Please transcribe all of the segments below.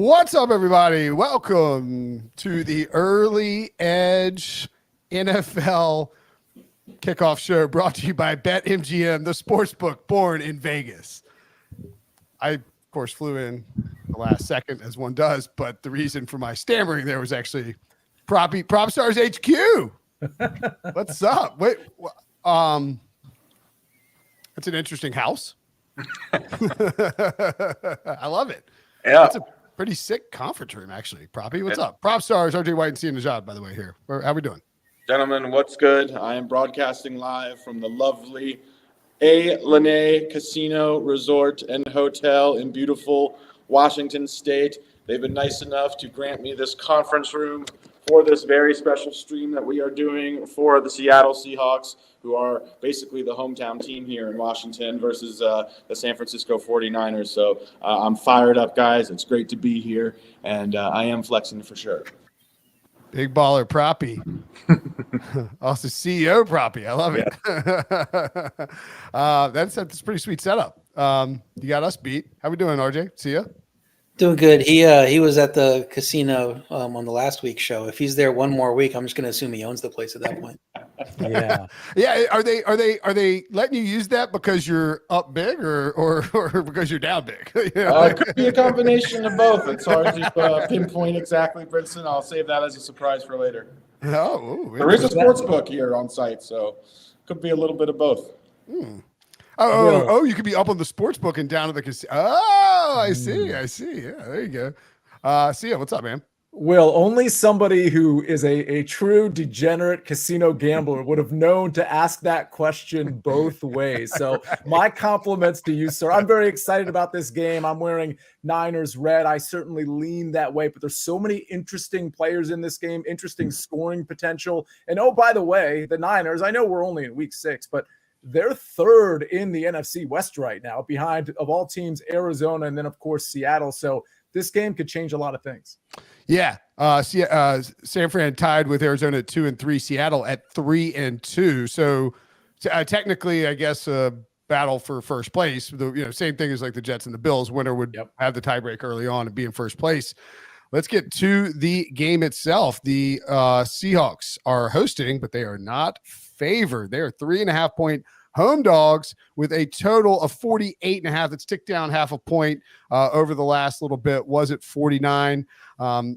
What's up, everybody? Welcome to the Early Edge NFL kickoff show brought to you by BetMGM, the sportsbook born in Vegas. I, of course, flew in the last second, as one does, but the reason for my stammering there was actually Propstarz HQ. What's up? Wait, that's an interesting house. I love it. Yeah. It's a pretty sick conference room, actually. Proppy, what's up? Propstarz, RJ White, and Sia Nejad, by the way, here. How we doing? Gentlemen, what's good? I am broadcasting live from the lovely A. Lanai Casino Resort and Hotel in beautiful Washington State. They've been nice enough to grant me this conference room for this very special stream that we are doing for the Seattle Seahawks, who are basically the hometown team here in Washington versus the San Francisco 49ers. So I'm fired up, guys. It's great to be here, and I am flexing for sure. Big baller Proppy. Also CEO Proppy. I love it. Yeah. That's a pretty sweet setup. You got us beat. How we doing, RJ? Sia? Doing good. He was at the casino on the last week's show. If he's there one more week, I'm just going to assume he owns the place at that point. Yeah. Are they letting you use that because you're up big or because you're down big? It could be a combination of both. It's hard to pinpoint exactly, Brinson. I'll save that as a surprise for later. There is a sports book here on site, so could be a little bit of both. You could be up on the sports book and down at the casino. Oh, I see. Yeah, there you go. Sia, what's up, man? Will, only somebody who is a true degenerate casino gambler would have known to ask that question both ways. So my compliments to you, sir. I'm very excited about this game. I'm wearing Niners red. I certainly lean that way, but there's so many interesting players in this game, interesting scoring potential. And oh, by the way, the Niners, I know we're only in week 6, but they're third in the NFC West right now, behind, of all teams, Arizona, and then, of course, Seattle. So this game could change a lot of things. Yeah. San Fran tied with Arizona at 2-3, Seattle at 3-2. So technically, I guess, a battle for first place. Same thing as like the Jets and the Bills. Winner would have the tiebreak early on and be in first place. Let's get to the game itself. The Seahawks are hosting, but they are not favored. They are 3.5-point home dogs with a total of 48.5. That's ticked down half a point over the last little bit. Was it 49? I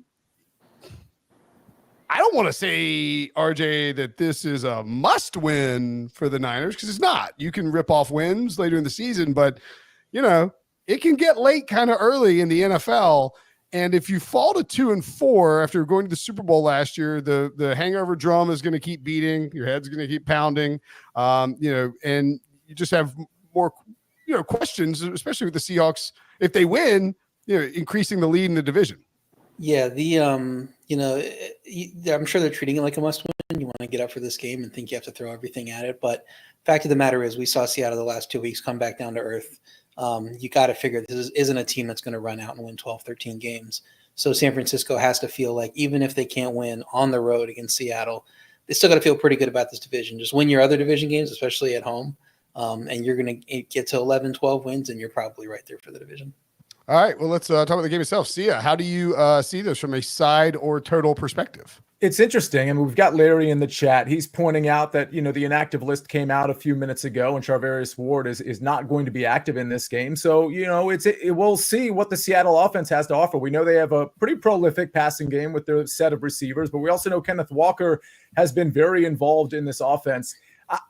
don't want to say, RJ, that this is a must win for the Niners, because it's not. You can rip off wins later in the season, but it can get late kind of early in the NFL. And if you fall to 2-4 after going to the Super Bowl last year, the hangover drum is going to keep beating. Your head's going to keep pounding, and you just have more, questions, especially with the Seahawks. If they win, increasing the lead in the division. Yeah, I'm sure they're treating it like a must-win. You want to get up for this game and think you have to throw everything at it. But fact of the matter is, we saw Seattle the last 2 weeks come back down to earth. You got to figure this isn't a team that's going to run out and win 12, 13 games. So San Francisco has to feel like even if they can't win on the road against Seattle, they still got to feel pretty good about this division. Just win your other division games, especially at home, and you're going to get to 11, 12 wins, and you're probably right there for the division. All right, well, let's talk about the game itself. Sia, how do you see this from a side or total perspective? It's interesting. I mean, we've got Larry in the chat. He's pointing out that, the inactive list came out a few minutes ago, and Charvarius Ward is not going to be active in this game. So, we'll see what the Seattle offense has to offer. We know they have a pretty prolific passing game with their set of receivers, but we also know Kenneth Walker has been very involved in this offense.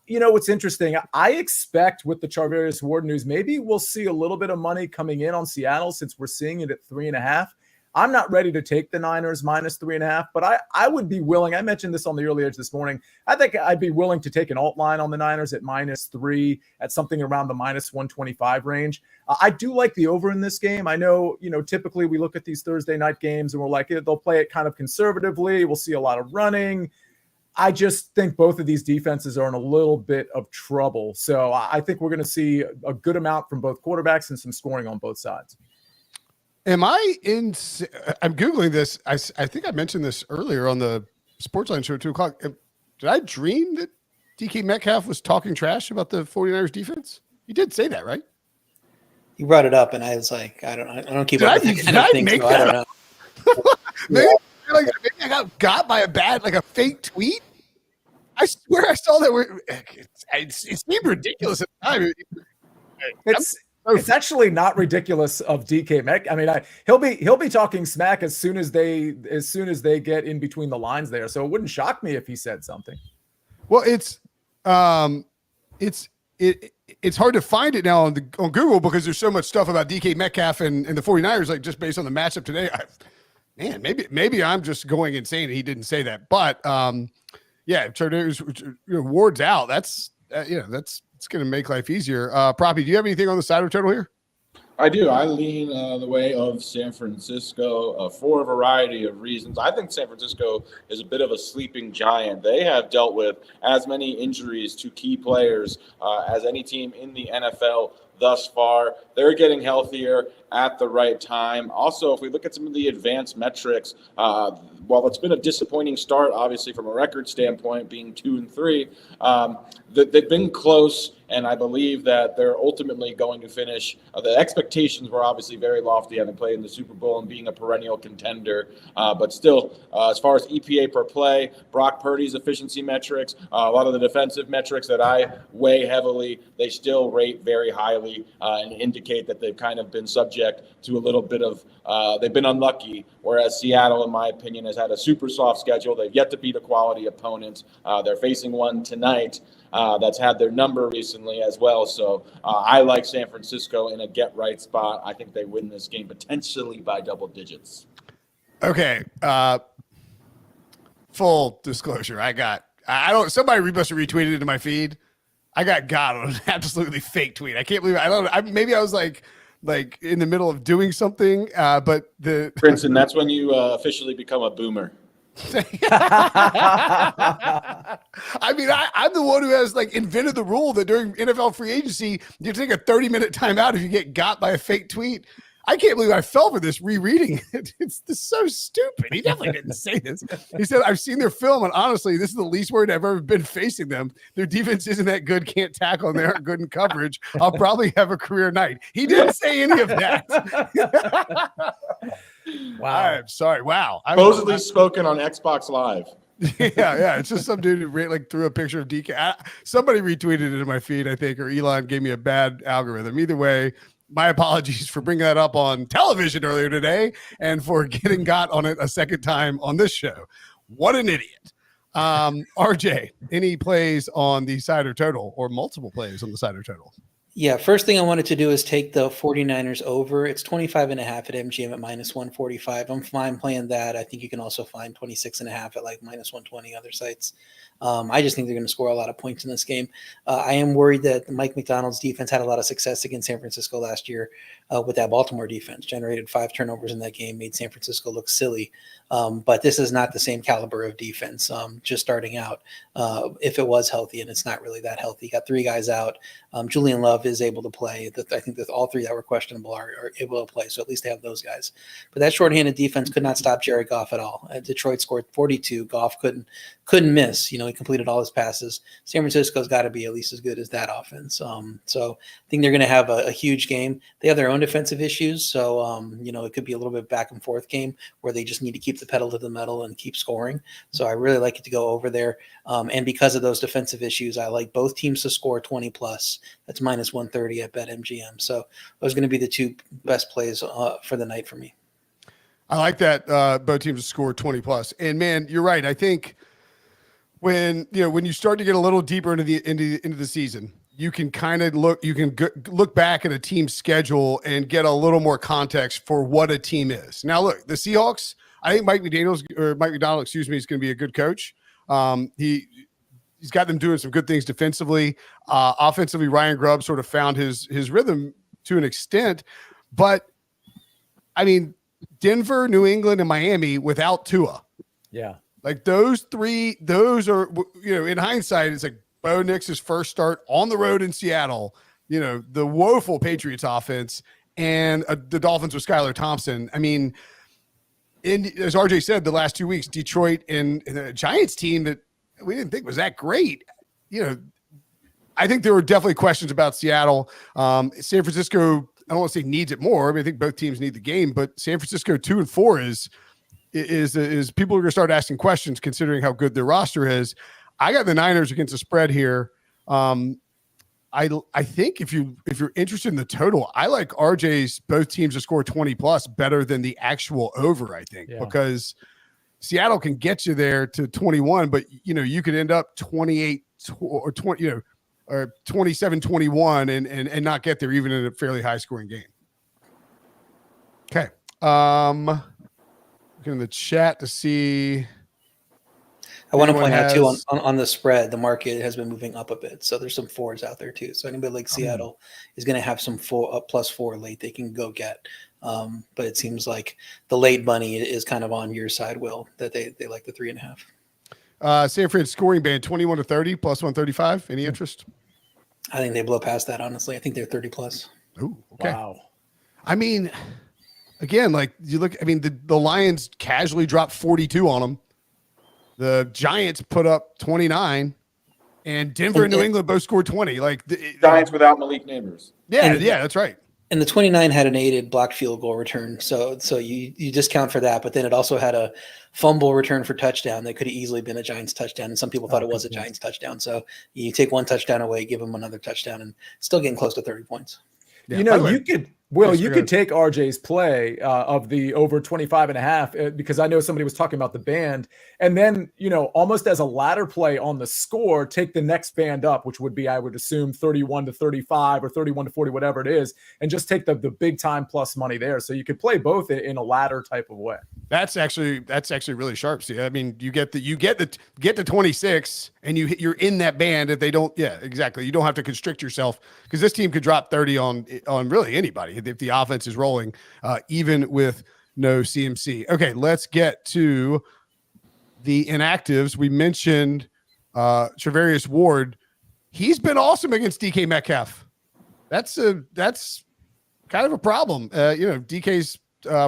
What's interesting, I expect with the Charvarius Ward news, maybe we'll see a little bit of money coming in on Seattle since we're seeing it at 3.5. I'm not ready to take the Niners minus 3.5, but I would be willing. I mentioned this on the early edge this morning. I think I'd be willing to take an alt line on the Niners at -3 at something around the -125 range. I do like the over in this game. I know, typically we look at these Thursday night games and we're like, they'll play it kind of conservatively. We'll see a lot of running. I just think both of these defenses are in a little bit of trouble. So I think we're going to see a good amount from both quarterbacks and some scoring on both sides. I'm Googling this. I think I mentioned this earlier on the SportsLine show at 2:00. Did I dream that DK Metcalf was talking trash about the 49ers defense? He did say that, right? You brought it up, and I was like, I don't keep Did up I- with that did kind of I thing, make so I that don't up? know. maybe, maybe I got by a fake tweet. I swear I saw that. It seemed ridiculous at the time. It's actually not ridiculous of DK Metcalf. I mean, he'll be talking smack as soon as they get in between the lines there. So it wouldn't shock me if he said something. Well, it's hard to find it now on Google because there's so much stuff about DK Metcalf and the 49ers, like just based on the matchup today. Maybe I'm just going insane and he didn't say that. But Ward's out. That's it's going to make life easier. Proppy, do you have anything on the side total here? I do. I lean the way of San Francisco for a variety of reasons. I think San Francisco is a bit of a sleeping giant. They have dealt with as many injuries to key players as any team in the NFL thus far. They're getting healthier at the right time. Also, if we look at some of the advanced metrics, while it's been a disappointing start, obviously from a record standpoint, being 2-3, they've been close, and I believe that they're ultimately going to finish. The expectations were obviously very lofty, having played in the Super Bowl and being a perennial contender. But still, as far as EPA per play, Brock Purdy's efficiency metrics, a lot of the defensive metrics that I weigh heavily, they still rate very highly and indicate that they've kind of been subject to a little bit of they've been unlucky, whereas Seattle, in my opinion, has had a super soft schedule. They've yet to beat a quality opponent. They're facing one tonight that's had their number recently as well. So I like San Francisco in a get-right spot. I think they win this game potentially by double digits. Okay. Full disclosure. Somebody must have retweeted it to my feed. I got on an absolutely fake tweet. I can't believe it. Maybe I was like in the middle of doing something, but Brinson, that's when you officially become a boomer. I mean, I'm the one who has invented the rule that during NFL free agency, you take a 30-minute timeout if you get by a fake tweet. I can't believe I fell for this rereading it. It's so stupid. He definitely didn't say this. He said, I've seen their film, and honestly, this is the least worried I've ever been facing them. Their defense isn't that good, can't tackle, and they aren't good in coverage. I'll probably have a career night. He didn't say any of that. Wow. I'm sorry. Wow. Supposedly spoken on Xbox Live. Yeah. It's just some dude who threw a picture of DK. Somebody retweeted it in my feed, I think, or Elon gave me a bad algorithm. Either way, my apologies for bringing that up on television earlier today and for getting got on it a second time on this show. What an idiot. RJ, any plays on the side or total or multiple plays on the side or total? Yeah, first thing I wanted to do is take the 49ers over. It's 25.5 at MGM at -145. I'm fine playing that. I think you can also find 26.5 at -120 other sites. I just think they're going to score a lot of points in this game. I am worried that Mike McDonald's defense had a lot of success against San Francisco last year with that Baltimore defense. Generated 5 turnovers in that game, made San Francisco look silly. But this is not the same caliber of defense just starting out. If it was healthy, and it's not really that healthy. Got 3 guys out. Julian Love is able to play. I think that all 3 that were questionable are able to play, so at least they have those guys. But that shorthanded defense could not stop Jared Goff at all. Detroit scored 42. Goff couldn't miss. He completed all his passes. San Francisco's got to be at least as good as that offense. So I think they're going to have a huge game. They have their own defensive issues, so it could be a little bit back and forth game where they just need to keep the pedal to the metal and keep scoring. So I really like it to go over there. And because of those defensive issues, I like both teams to score 20 plus. That's -130 at BetMGM. So those are going to be the 2 best plays for the night for me. I like that both teams score 20 plus. And man, you're right. I think when you start to get a little deeper into the season, you can kind of look back at a team's schedule and get a little more context for what a team is. Now, look, the Seahawks. I think Mike McDonald, is going to be a good coach. He's got them doing some good things defensively. Offensively, Ryan Grubb sort of found his rhythm to an extent. But, I mean, Denver, New England, and Miami without Tua. Yeah. Those 3, those are, in hindsight, it's like Bo Nix's first start on the road in Seattle, the woeful Patriots offense and the Dolphins with Skylar Thompson. I mean, as RJ said, the last 2 weeks, Detroit and the Giants team that we didn't think was that great. I think there were definitely questions about Seattle. San Francisco, I don't want to say needs it more. I mean, I think both teams need the game, but San Francisco 2-4 is people are going to start asking questions considering how good their roster is. I got the Niners against the spread here. I think if you're interested in the total, I like RJ's both teams to score 20 plus better than the actual over, I think, because Seattle can get you there to 21, but you could end up 28 or 20, or 27-21 and not get there even in a fairly high scoring game. Okay. Looking in the chat to see. I want to point out too on the spread, the market has been moving up a bit, so there's some fours out there too. So anybody like Seattle is going to have some +4 late they can go get. But it seems like the late money is kind of on your side, Will, that they like the 3.5. San Fran scoring band 21-30 +135. Any interest? I think they blow past that. Honestly, I think they're 30 plus. Oh, okay. Wow. I mean, again, like you look. I mean, the Lions casually dropped 42 on them. The Giants put up 29, and Denver and New England both scored 20. Like the Giants without Malik Neighbors. Yeah, that's right. And the 29 had an aided blocked field goal return, so you discount for that. But then it also had a fumble return for touchdown that could have easily been a Giants touchdown, and some people thought it was a Giants touchdown. So you take one touchdown away, give them another touchdown, and still getting close to 30 points. Yeah, you could take RJ's play of the over 25.5 because I know somebody was talking about the band, and then almost as a ladder play on the score, take the next band up, which would be, I would assume, 31-35 or 31-40, whatever it is, and just take the big time plus money there. So you could play both in a ladder type of way. That's actually really sharp. See, I mean, you get to 26, and you're in that band. If they don't, yeah, exactly. You don't have to constrict yourself because this team could drop 30 on really anybody if the offense is rolling, even with no CMC. Okay, let's get to the inactives. We mentioned Charvarius Ward. He's been awesome against DK Metcalf. That's kind of a problem. DK's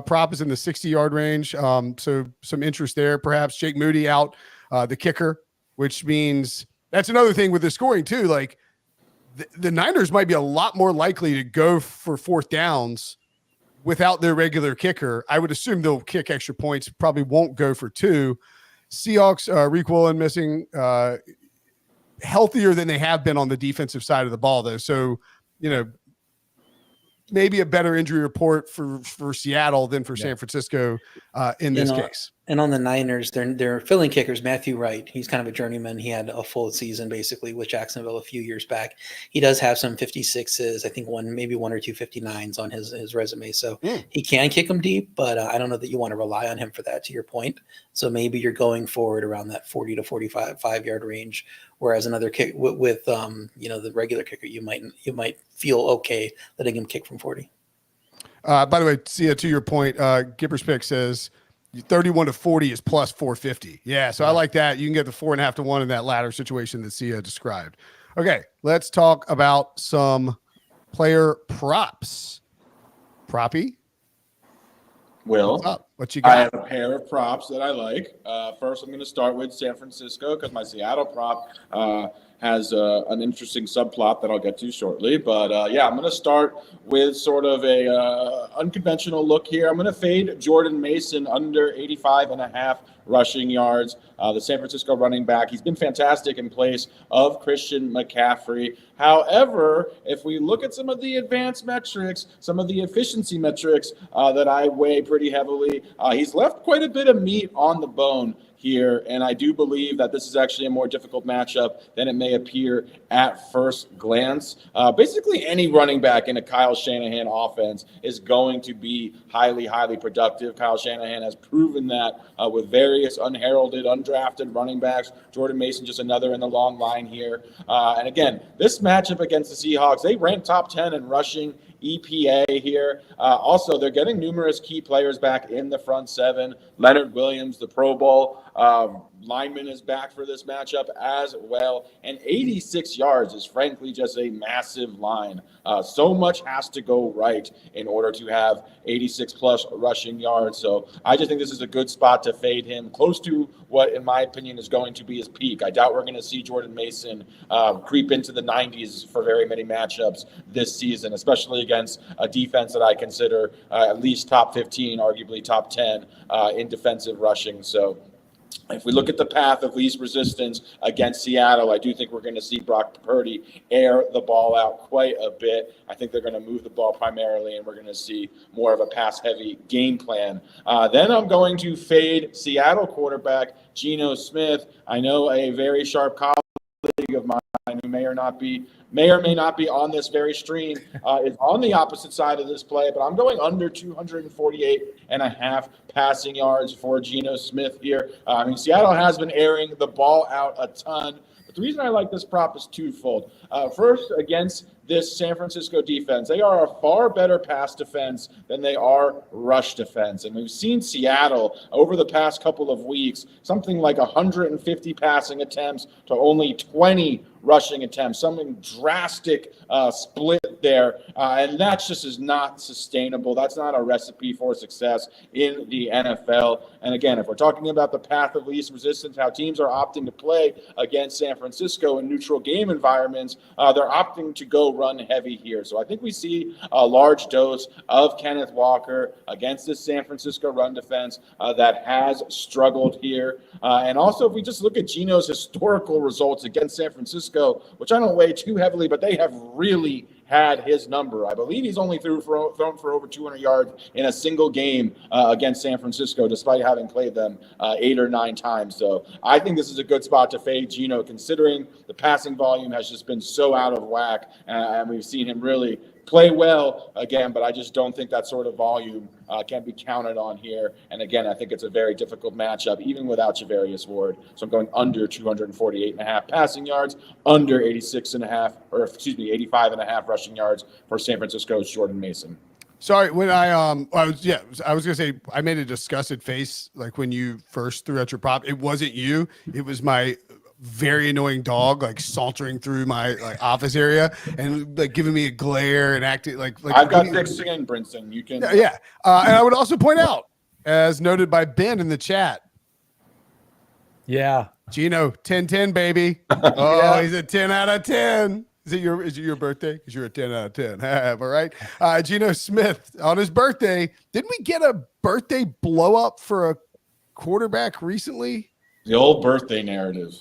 prop is in the 60-yard range, so some interest there. Perhaps Jake Moody out, the kicker, which means that's another thing with the scoring too. Like the Niners might be a lot more likely to go for fourth downs without their regular kicker. I would assume they'll kick extra points, probably won't go for two. Seahawks, Rick Woolen missing, healthier than they have been on the defensive side of the ball, though. So, maybe a better injury report for Seattle than for San Francisco in this case. And on the Niners, they're filling kickers. Matthew Wright, he's kind of a journeyman. He had a full season basically with Jacksonville a few years back. He does have some 56s, I think maybe one or two 59s on his resume. So he can kick them deep, but I don't know that you want to rely on him for that, to your point. So maybe you're going forward around that 40 to 45-5-yard range, whereas another kick with the regular kicker, you might feel okay letting him kick from 40. By the way, Sia, to your point, Gipper's pick says 31-40 is plus 450. Yeah, so I like that. You can get the 4.5 to 1 in that latter situation that Sia described. Okay, let's talk about some player props. Proppy? Will, what you got? I have a pair of props that I like. First, I'm going to start with San Francisco because my Seattle prop has an interesting subplot that I'll get to shortly. But I'm going to start with sort of a unconventional look here. I'm going to fade Jordan Mason under 85.5 rushing yards. The San Francisco running back, he's been fantastic in place of Christian McCaffrey. However, if we look at some of the advanced metrics, some of the efficiency metrics that I weigh pretty heavily, he's left quite a bit of meat on the bone here, and I do believe that this is actually a more difficult matchup than it may appear at first glance. Basically, any running back in a Kyle Shanahan offense is going to be highly, highly productive. Kyle Shanahan has proven that with various unheralded, undrafted running backs. Jordan Mason, just another in the long line here. And again, this matchup against the Seahawks, they rank top 10 in rushing EPA here. Also, they're getting numerous key players back in the front seven. Leonard Williams, the Pro Bowl lineman, is back for this matchup as well. And 86 yards is frankly just a massive line. So much has to go right in order to have 86 plus rushing yards. So I just think this is a good spot to fade him close to what, in my opinion, is going to be his peak. I doubt we're going to see Jordan Mason creep into the 90s for very many matchups this season, especially against a defense that I consider at least top 15, arguably top 10 in defensive rushing. So if we look at the path of least resistance against Seattle, I do think we're going to see Brock Purdy air the ball out quite a bit. I think they're going to move the ball primarily, and we're going to see more of a pass-heavy game plan. Then I'm going to fade Seattle quarterback Geno Smith. I know a very sharp colleague of mine who may or may not be on this very stream is on the opposite side of this play, but I'm going under 248.5 passing yards for Geno Smith here. Seattle has been airing the ball out a ton, but the reason I like this prop is twofold. First, against this San Francisco defense, they are a far better pass defense than they are rush defense. And we've seen Seattle over the past couple of weeks, something like 150 passing attempts to only 20 rushing attempts, something drastic split there. And that just is not sustainable. That's not a recipe for success in the NFL. And again, if we're talking about the path of least resistance, how teams are opting to play against San Francisco in neutral game environments, they're opting to go run heavy here. So I think we see a large dose of Kenneth Walker against this San Francisco run defense that has struggled here. And also, if we just look at Geno's historical results against San Francisco, which I don't weigh too heavily, but they have really had his number. I believe he's only thrown for over 200 yards in a single game against San Francisco, despite having played them 8 or 9 times. So I think this is a good spot to fade Geno, considering the passing volume has just been so out of whack, and we've seen him really play well again, but I just don't think that sort of volume can be counted on here. And again, I think it's a very difficult matchup, even without Javarius Ward. So I'm going under 248.5 passing yards, under 85.5 rushing yards for San Francisco's Jordan Mason. Sorry, when I was gonna say I made a disgusted face like when you first threw out your prop. It wasn't you. It was my very annoying dog like sauntering through my office area and like giving me a glare and acting like I've got thick skin, Brinson. You can and I would also point out, as noted by Ben in the chat, Geno 10-10 baby. He's a 10 out of 10. Is it your birthday? Because you're a 10 out of 10. All right. Geno Smith on his birthday. Didn't we get a birthday blow up for a quarterback recently? The old birthday narrative.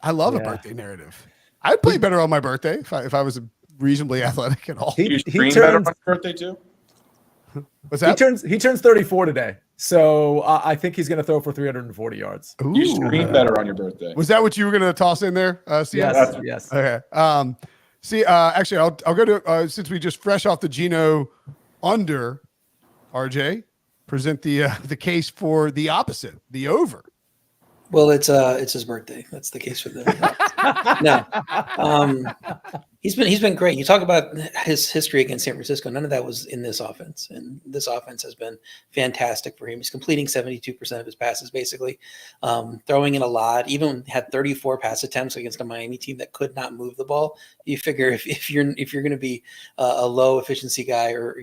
I love a birthday narrative. I'd play better on my birthday if I was reasonably athletic at all. He turns better on his birthday too. What's that? He turns 34 today, so I think he's going to throw for 340 yards. Ooh. You scream better on your birthday. Was that what you were going to toss in there? Yes. Okay. Actually, I'll go to since we just fresh off the Geno under, RJ, present the case for the opposite, the over. Well, it's his birthday. That's the case for them. No, he's been great. You talk about his history against San Francisco. None of that was in this offense, and this offense has been fantastic for him. He's completing 72% of his passes, basically, throwing in a lot. Even had 34 pass attempts against a Miami team that could not move the ball. You figure if you're going to be a low efficiency guy, or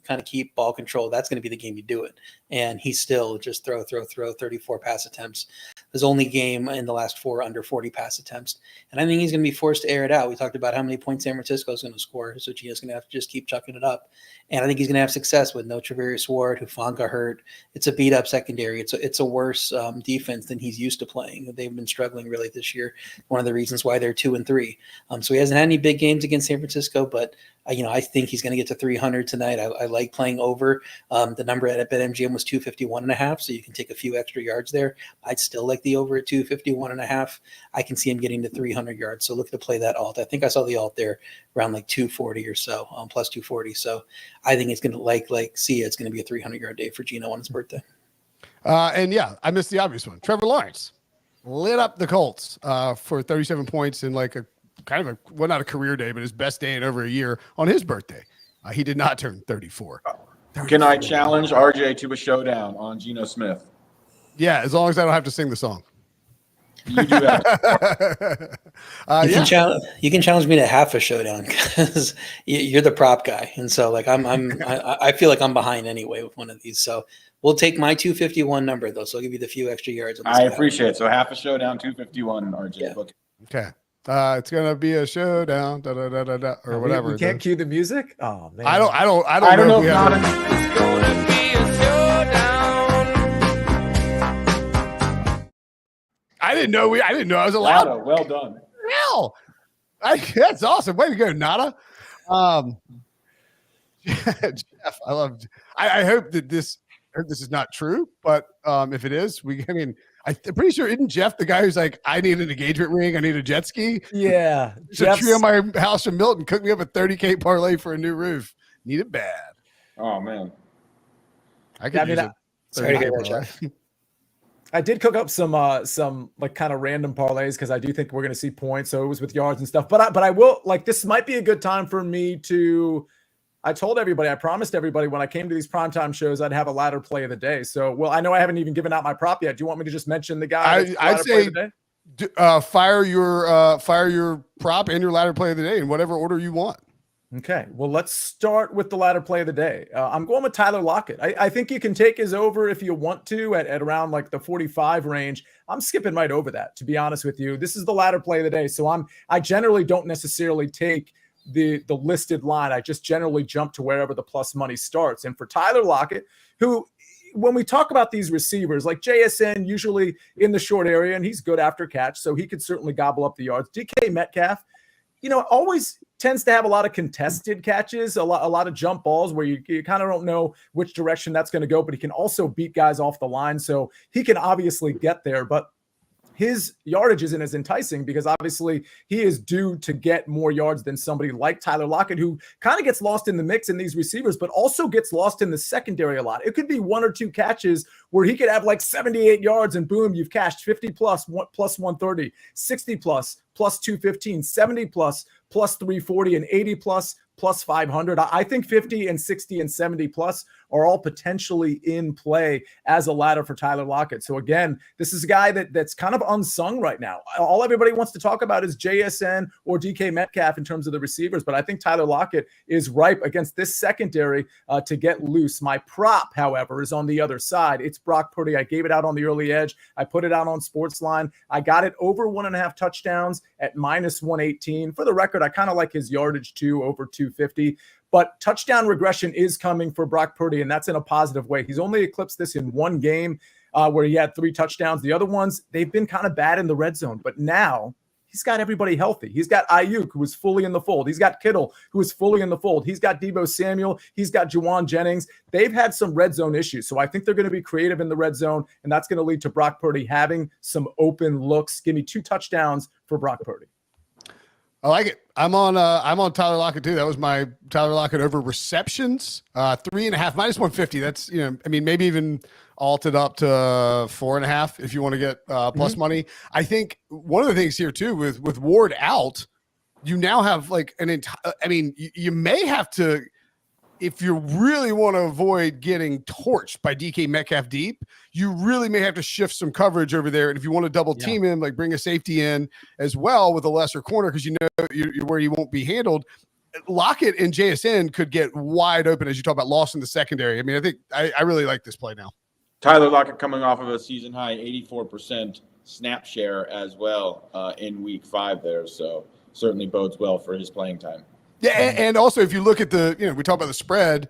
kind of keep ball control, that's going to be the game you do it. And he still just throw 34 pass attempts. His only game in the last 4 under 40 pass attempts. And I think he's going to be forced to air it out. We talked about how many points San Francisco is going to score. So Gino's going to have to just keep chucking it up. And I think he's going to have success with no Travarius Ward, Hufanga hurt. It's a beat up secondary. It's a worse defense than he's used to playing. They've been struggling really this year. One of the reasons why they're 2-3. So he hasn't had any big games against San Francisco, but I think he's going to get to 300 tonight. I like playing over. The number at BetMGM was 251.5, so you can take a few extra yards there. I'd still like the over at 251.5. I can see him getting to 300 yards, so look to play that alt. I think I saw the alt there around like 240 or so, plus 240. So I think it's going to like Sia. It's going to be a 300-yard day for Geno on his birthday. I missed the obvious one. Trevor Lawrence lit up the Colts for 37 points in like a kind of not a career day, but his best day in over a year on his birthday. He did not turn 34. Can I challenge RJ to a showdown on Geno Smith? Yeah, as long as I don't have to sing the song. You do that. You can challenge me to half a showdown because you're the prop guy, and so like I feel like I'm behind anyway with one of these. So we'll take my 251 number though. So I'll give you the few extra yards. I appreciate it. So half a showdown, 251, RJ. Yeah. Okay. It's gonna be a showdown, da, da, da, da, da, or whatever. We can't cue the music. Oh man, I don't know. If we have It's gonna be a showdown. I didn't know I was allowed. Nada, well done. Hell, that's awesome. Way to go, Nada. Jeff, I hope that this is not true, but if it is, I'm pretty sure isn't Jeff the guy who's like, I need an engagement ring, I need a jet ski. Yeah, There's a tree on my house in Milton. Cook me up a 30K parlay for a new roof. Need it bad. Oh man, I could use it. Sorry to hear that, Jeff. I did cook up some like kind of random parlays because I do think we're going to see points. So it was with yards and stuff. But I will, like, this might be a good time for me to. I told everybody, I promised everybody when I came to these primetime shows, I'd have a ladder play of the day. So, well, I know I haven't even given out my prop yet. Do you want me to just mention the guy? I'd say fire your prop and your ladder play of the day in whatever order you want. Okay, well, let's start with the ladder play of the day. I'm going with Tyler Lockett. I think you can take his over if you want to at around like the 45 range. I'm skipping right over that, to be honest with you. This is the ladder play of the day. So I generally don't necessarily take the listed line. I just generally jump to wherever the plus money starts. And for Tyler Lockett, who, when we talk about these receivers, like JSN, usually in the short area, and he's good after catch, so he could certainly gobble up the yards. DK Metcalf, always tends to have a lot of contested catches, a lot of jump balls where you kind of don't know which direction that's going to go, but he can also beat guys off the line. So he can obviously get there, but his yardage isn't as enticing because obviously he is due to get more yards than somebody like Tyler Lockett, who kind of gets lost in the mix in these receivers, but also gets lost in the secondary a lot. It could be one or two catches where he could have like 78 yards and boom, you've cashed 50 plus 130, 60 plus 215, 70 plus 340, and 80 plus 500. I think 50 and 60 and 70 plus are all potentially in play as a ladder for Tyler Lockett. So again, this is a guy that's kind of unsung right now. All everybody wants to talk about is JSN or DK Metcalf in terms of the receivers, but I think Tyler Lockett is ripe against this secondary to get loose. My prop, however, is on the other side. It's Brock Purdy. I gave it out on the early edge. I put it out on SportsLine. I got it over 1.5 touchdowns at -118. For the record, I kind of like his yardage too, over 250. But touchdown regression is coming for Brock Purdy, and that's in a positive way. He's only eclipsed this in one game where he had 3 touchdowns. The other ones, they've been kind of bad in the red zone. But now he's got everybody healthy. He's got Ayuk, who is fully in the fold. He's got Kittle, who is fully in the fold. He's got Deebo Samuel. He's got Juwan Jennings. They've had some red zone issues. So I think they're going to be creative in the red zone, and that's going to lead to Brock Purdy having some open looks. Give me 2 touchdowns for Brock Purdy. I like it. I'm on Tyler Lockett too. That was my Tyler Lockett over receptions. 3.5 -150. That's, maybe even alted up to 4.5 if you want to get plus money. I think one of the things here too with Ward out, you now have like an entire. You may have to, if you really want to avoid getting torched by DK Metcalf deep, you really may have to shift some coverage over there. And if you want to double team him, like bring a safety in as well with a lesser corner, because you're where you won't be handled. Lockett and JSN could get wide open as you talk about loss in the secondary. I think I really like this play now. Tyler Lockett coming off of a season high 84% snap share as well in week 5 there. So certainly bodes well for his playing time. Yeah, and also if you look at we talk about the spread,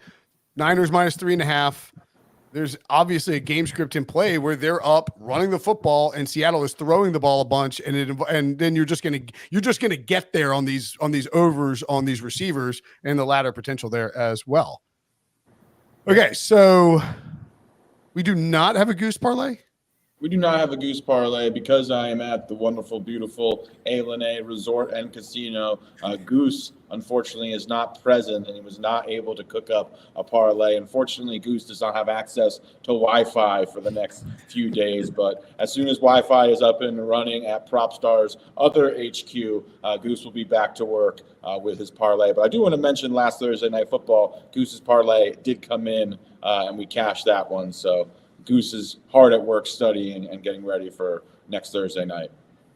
Niners -3.5. There's obviously a game script in play where they're up running the football and Seattle is throwing the ball a bunch, and then you're just gonna get there on these overs on these receivers and the ladder potential there as well. Okay, so we do not have a goose parlay. We do not have a goose parlay because I am at the wonderful, beautiful A Resort and Casino. Goose, unfortunately, is not present, and he was not able to cook up a parlay. Unfortunately, Goose does not have access to Wi-Fi for the next few days, but as soon as Wi-Fi is up and running at Propstarz other HQ, Goose will be back to work with his parlay. But I do want to mention last Thursday Night Football, Goose's parlay did come in, and we cashed that one, so Goose is hard at work studying and getting ready for next Thursday night.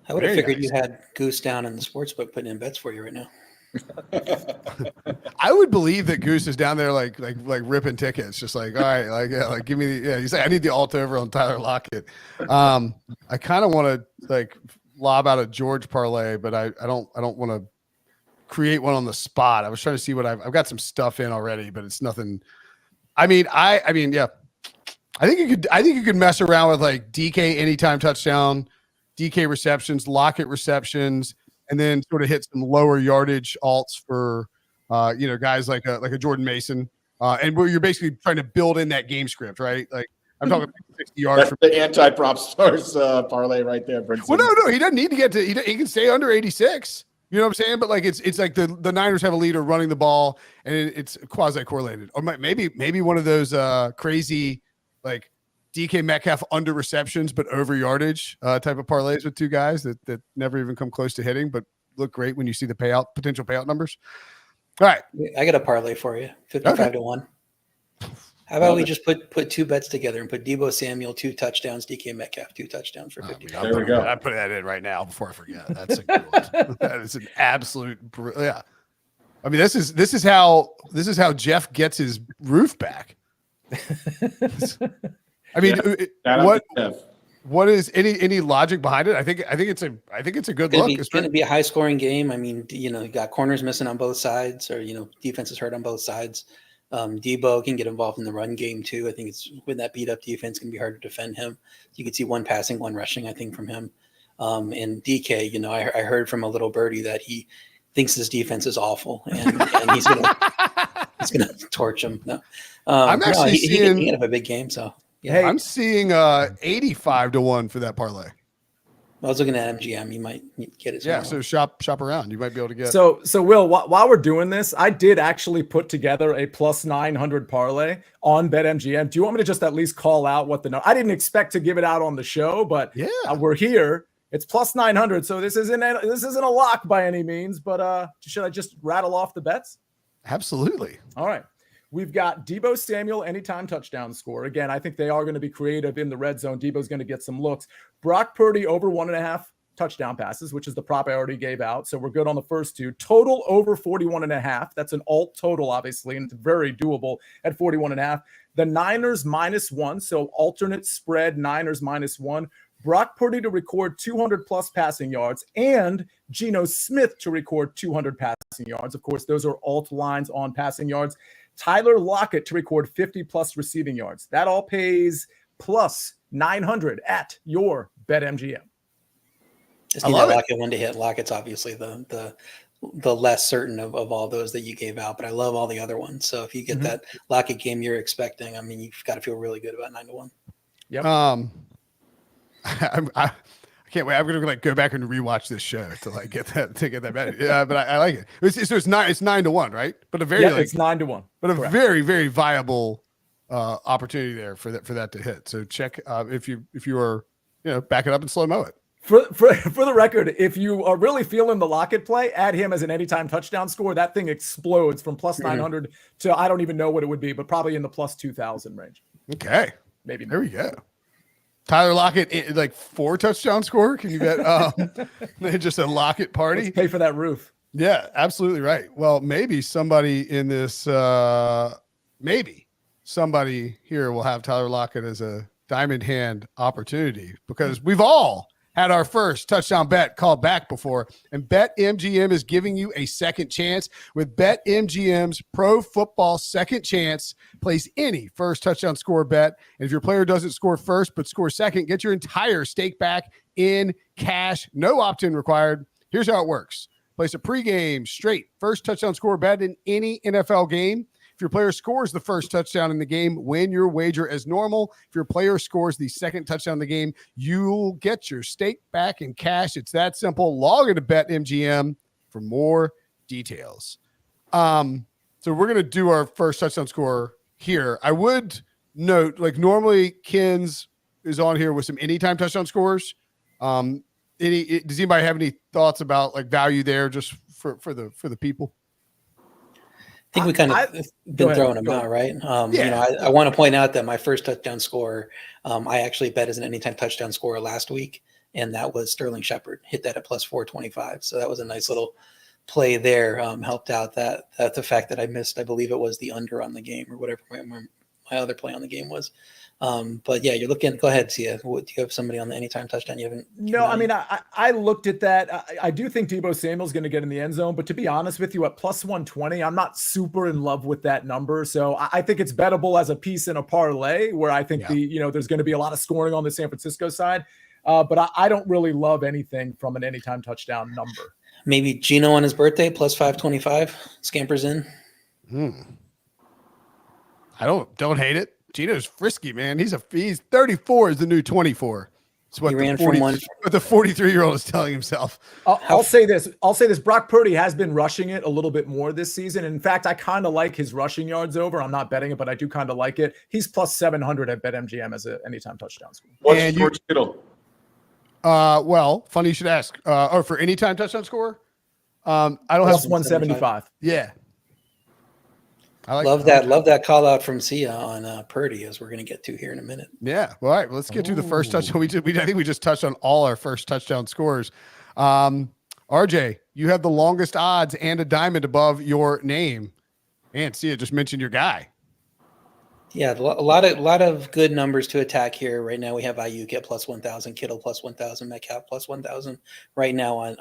I would have figured you had Goose down in the sportsbook putting in bets for you right now. I would believe that Goose is down there like ripping tickets, just like, all right, give me he's like, I need the alt over on Tyler Lockett. I kind of want to lob out a George parlay, but I don't want to create one on the spot. I was trying to see what I've got some stuff in already, but it's nothing. I mean, yeah. I think you could mess around with like DK anytime touchdown, DK receptions, Lockett receptions, and then sort of hit some lower yardage alts for guys like a Jordan Mason. And where you're basically trying to build in that game script, right? Like I'm talking 60 yards. That's the anti-Propstarz parlay right there, Brinson. Well, no, he doesn't need to get to. He can stay under 86. You know what I'm saying? But like it's like the Niners have a leader running the ball, and it's quasi correlated. Or maybe one of those crazy like DK Metcalf under receptions but over yardage type of parlays with two guys that never even come close to hitting, but look great when you see the potential payout numbers. All right, I got a parlay for you, 55 to 1. How about we just put two bets together and put Deebo Samuel 2 touchdowns, DK Metcalf 2 touchdowns for 50. There we go. I'm putting that in right now before I forget. That's a good one. That is an absolute yeah. I mean, this is how Jeff gets his roof back. I mean, what is any logic behind it? I think it's a good look. It's going to be a high scoring game. I mean, you got corners missing on both sides, or defense is hurt on both sides. Deebo can get involved in the run game too. I think it's with that beat up defense can be hard to defend him. You could see one passing, one rushing, I think, from him. And DK, I heard from a little birdie that he thinks this defense is awful, and he's gonna torch him. No, I'm actually seeing he can have a big game. So yeah. Hey, I'm seeing 85 to 1 for that parlay. I was looking at MGM. You might get it. Yeah, so shop around. You might be able to get. So Will, while we're doing this, I did actually put together a plus 900 parlay on BetMGM. Do you want me to just at least call out what the? I didn't expect to give it out on the show, but yeah, we're here. It's plus 900, so this isn't a lock by any means. But should I just rattle off the bets? Absolutely. All right. We've got Deebo Samuel anytime touchdown score. Again, I think they are going to be creative in the red zone. Deebo's going to get some looks. Brock Purdy over 1.5 touchdown passes, which is the prop I already gave out. So we're good on the first two. Total over 41.5. That's an alt total, obviously, and it's very doable at 41.5. The Niners -1, so alternate spread Niners -1. Brock Purdy to record 200 plus passing yards and Geno Smith to record 200 passing yards. Of course, those are alt lines on passing yards. Tyler Lockett to record 50 plus receiving yards. That all pays plus 900 at your BetMGM. Just need that Lockett one to hit. Lockett's obviously the less certain of all those that you gave out, but I love all the other ones. So if you get that Lockett game you're expecting, I mean, you've got to feel really good about 9 to 1. Yep. I can't wait. I'm gonna go back and rewatch this show to get that better. Yeah, but I like it. It's 9 to 1, right? But it's 9 to 1. But a very, very viable opportunity there for that to hit. So check if you are back it up and slow mo it. For the record, if you are really feeling the Lockett play, add him as an anytime touchdown score. That thing explodes from plus 900 to I don't even know what it would be, but probably in the plus 2,000 range. Okay, maybe there we go. Tyler Lockett, like 4 touchdown score. Can you bet? Just a Lockett party. Let's pay for that roof. Yeah, absolutely right. Well, maybe somebody in this, maybe somebody here will have Tyler Lockett as a diamond hand opportunity because we've all had our first touchdown bet called back before, and BetMGM is giving you a second chance with BetMGM's Pro Football Second Chance. Place any first touchdown score bet, and if your player doesn't score first but scores second, get your entire stake back in cash. No opt-in required. Here's how it works. Place a pregame straight first touchdown score bet in any NFL game. If your player scores the first touchdown in the game, win your wager as normal. If your player scores the second touchdown in the game, you'll get your stake back in cash. It's that simple. Log into BetMGM for more details. So we're going to do our first touchdown score here. I would note, normally Kins is on here with some anytime touchdown scores. Does anybody have any thoughts about value there just for the people? I think we kind of been throwing them out, right? I want to point out that my first touchdown score, I actually bet as an anytime touchdown scorer last week, and that was Sterling Shepard. Hit that at plus 425. So that was a nice little play there. Helped out that the fact that I missed, I believe it was the under on the game or whatever my other play on the game was. But yeah, you're looking. Go ahead, Sia. Do you have somebody on the anytime touchdown? You haven't? No, I mean, I looked at that. I do think Deebo Samuel's going to get in the end zone, but to be honest with you, at plus 120, I'm not super in love with that number. So I think it's bettable as a piece in a parlay where I think there's going to be a lot of scoring on the San Francisco side. But I don't really love anything from an anytime touchdown number. Maybe Gino on his birthday plus 525 scampers in. I don't hate it. Gino's frisky, man. He's 34 is the new 24. It's what the 43-year-old is telling himself. I'll say this. Brock Purdy has been rushing it a little bit more this season. In fact, I kind of like his rushing yards over. I'm not betting it, but I do kind of like it. He's plus 700 at BetMGM as an anytime touchdown score. What's George Kittle? Well, funny you should ask. For anytime touchdown score, I don't plus have 175. Yeah. Love that call out from Sia on Purdy, as we're going to get to here in a minute. Yeah. Well, all right. Well, let's get to the first touchdown. I think we just touched on all our first touchdown scores. RJ, you have the longest odds and a diamond above your name. And Sia just mentioned your guy. Yeah, a lot of good numbers to attack here. Right now we have Ayuk at plus 1,000, Kittle plus 1,000, Metcalf plus 1,000 right now on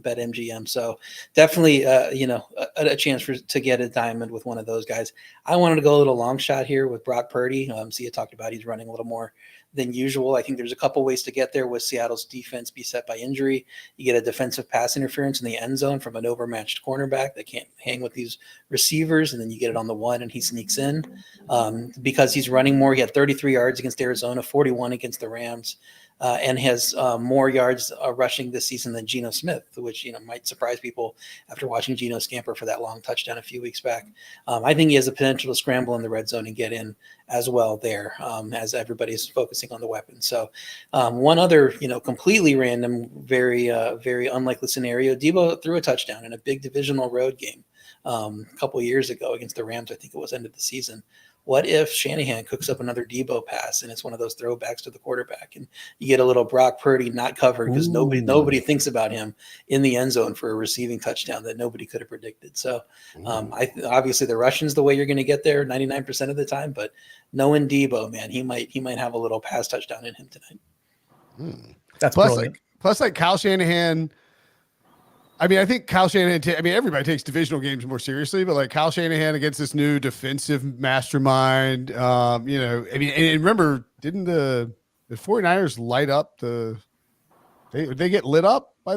BetMGM. So definitely, a chance to get a diamond with one of those guys. I wanted to go a little long shot here with Brock Purdy. Sia talked about he's running a little more than usual. I think there's a couple ways to get there with Seattle's defense beset by injury. You get a defensive pass interference in the end zone from an overmatched cornerback that can't hang with these receivers, and then you get it on the one and he sneaks in. Because he's running more, he had 33 yards against Arizona, 41 against the Rams, and has more yards rushing this season than Geno Smith, which might surprise people after watching Geno scamper for that long touchdown a few weeks back. I think he has the potential to scramble in the red zone and get in as well there, as everybody's focusing on the weapon. So one other, completely random, very unlikely scenario, Deebo threw a touchdown in a big divisional road game a couple of years ago against the Rams. I think it was end of the season. What if Shanahan cooks up another Deebo pass and it's one of those throwbacks to the quarterback, and you get a little Brock Purdy not covered because nobody thinks about him in the end zone for a receiving touchdown that nobody could have predicted. So obviously the Russian's the way you're going to get there 99% of the time, but knowing Deebo, man, he might have a little pass touchdown in him tonight. That's plus Kyle Shanahan. I mean, I think Kyle Shanahan, everybody takes divisional games more seriously, but like Kyle Shanahan against this new defensive mastermind, and remember, didn't the 49ers light up they get lit up by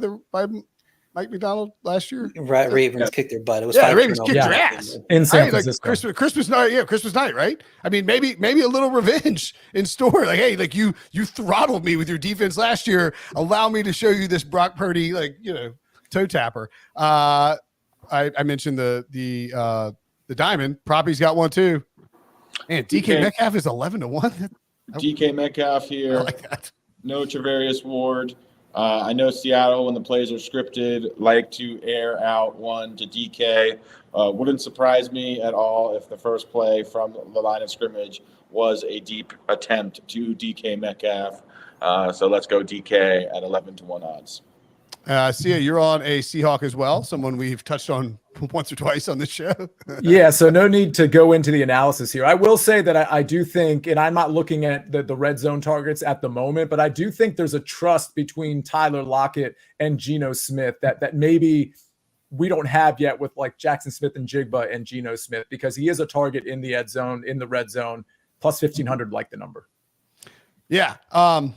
Mike McDonald last year? Right. Ravens kicked their butt. It was Ravens kicked their ass in San Francisco. Like Christmas night. Yeah. Christmas night. Right. I mean, maybe a little revenge in store. Like, hey, like you throttled me with your defense last year. Allow me to show you this Brock Purdy, toe tapper. I mentioned the diamond. Proppy's got one too. And DK Metcalf is 11-1. DK Metcalf here. I like that. No Travarius Ward. I know Seattle, when the plays are scripted, like to air out one to DK. Wouldn't surprise me at all if the first play from the line of scrimmage was a deep attempt to DK Metcalf. So let's go DK at 11-1 odds. Sia, you're on a Seahawk as well, someone we've touched on once or twice on this show. Yeah, so no need to go into the analysis here. I will say that I do think, and I'm not looking at the red zone targets at the moment, but I do think there's a trust between Tyler Lockett and Geno Smith that maybe we don't have yet with like Jackson Smith and Jigba and Geno Smith, because he is a target in the red zone, plus 1,500 like the number. Yeah. I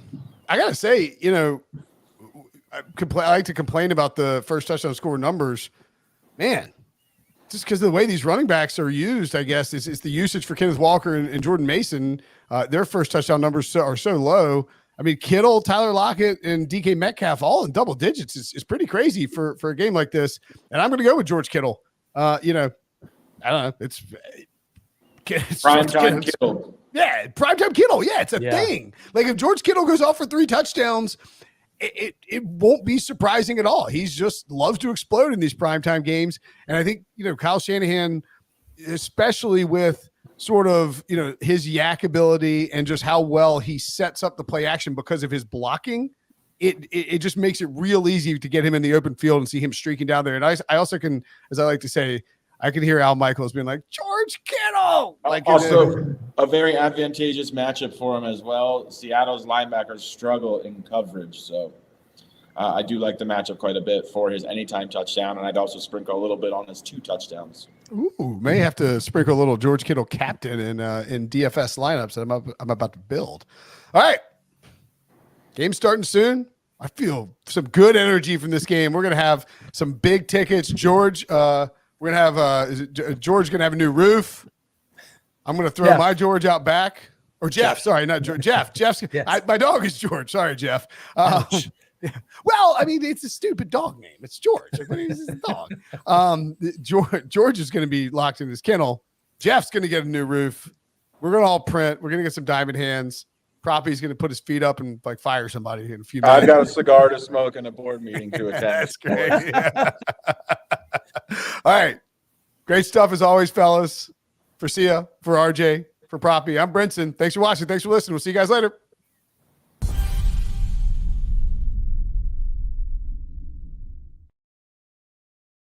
got to say, I like to complain about the first touchdown score numbers, man, just because of the way these running backs are used. I guess it's the usage for Kenneth Walker and Jordan Mason. Their first touchdown numbers are so low. I mean, Kittle, Tyler Lockett, and DK Metcalf all in double digits is pretty crazy for a game like this. And I'm going to go with George Kittle. I don't know. It's primetime Kittle. Yeah, primetime Kittle. Yeah, it's a thing. Like if George Kittle goes off for 3 touchdowns, it won't be surprising at all. He's just loves to explode in these primetime games. And I think, Kyle Shanahan, especially with sort of, his yak ability and just how well he sets up the play action because of his blocking, it just makes it real easy to get him in the open field and see him streaking down there. And I also can, as I like to say, I can hear Al Michaels being like, George Kittle. Like Also, a very advantageous matchup for him as well. Seattle's linebackers struggle in coverage, so I do like the matchup quite a bit for his anytime touchdown, and I'd also sprinkle a little bit on his 2 touchdowns. Ooh, may have to sprinkle a little George Kittle captain in DFS lineups that I'm about to build. All right, game starting soon. I feel some good energy from this game. We're gonna have some big tickets. George, we're gonna have George gonna have a new roof. I'm gonna throw my George out back, or Jeff. Sorry, not George. Jeff. Jeff's my dog is George. Sorry, Jeff. Yeah. Well, I mean, it's a stupid dog name. It's George. Like, what is his dog? George is going to be locked in his kennel. Jeff's going to get a new roof. We're going to all print. We're going to get some diamond hands. Proppy's going to put his feet up and like fire somebody in a few minutes. I've got a cigar to smoke and a board meeting to attend. That's great. Yeah. All right. Great stuff as always, fellas. For Sia, for RJ, for Proppy, I'm Brinson. Thanks for watching. Thanks for listening. We'll see you guys later.